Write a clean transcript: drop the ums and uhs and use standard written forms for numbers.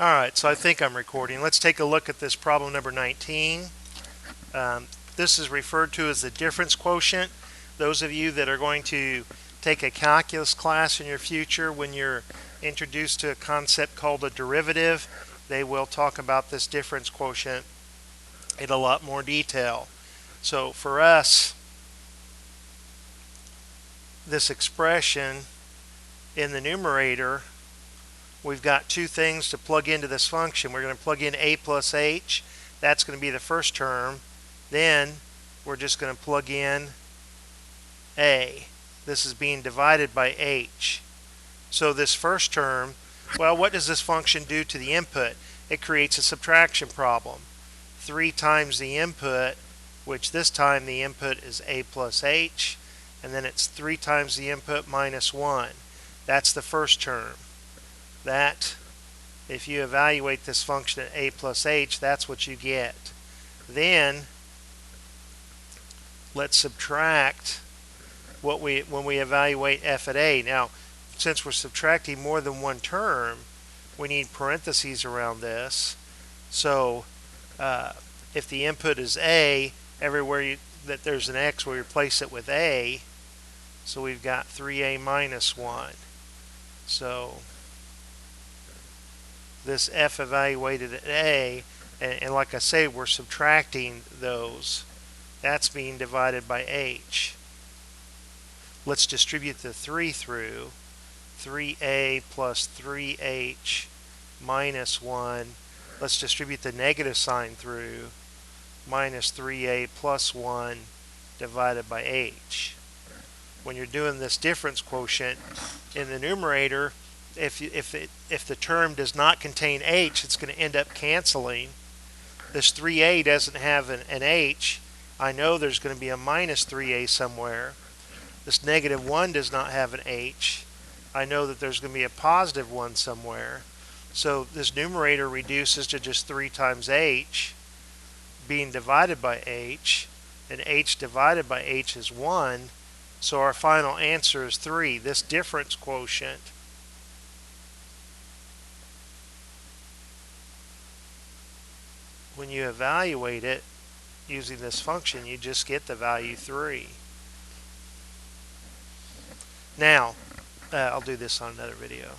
Alright, so I think I'm recording. Let's take a look at this problem number 19. This is referred to as the difference quotient. Those of you that are going to take a calculus class in your future, when you're introduced to a concept called a derivative, they will talk about this difference quotient in a lot more detail. So for us, this expression in the numerator, we've got two things to plug into this function. We're going to plug in a plus h. That's going to be the first term. Then we're just going to plug in a. This is being divided by h. So this first term, well, what does this function do to the input? It creates a subtraction problem. 3 times the input, which this time the input is a plus h, and then it's 3 times the input minus 1. That's the first term. That, if you evaluate this function at a plus h, that's what you get. Then let's subtract when we evaluate f at a. Now, since we're subtracting more than one term, we need parentheses around this. So if the input is a, everywhere that there's an x, we replace it with a. So we've got 3a minus 1. So this f evaluated at a, and like I say, we're subtracting those. That's being divided by h. Let's distribute the 3 through. 3a plus 3h minus 1. Let's distribute the negative sign through. Minus 3a plus 1 divided by h. When you're doing this difference quotient in the numerator, if the term does not contain h, it's going to end up canceling. This 3a doesn't have an h. I know there's going to be a minus 3a somewhere. This negative 1 does not have an h. I know that there's going to be a positive 1 somewhere. So this numerator reduces to just 3 times h being divided by h, and h divided by h is 1. So our final answer is 3. This difference quotient when you evaluate it using this function, you just get the value 3. Now, I'll do this on another video.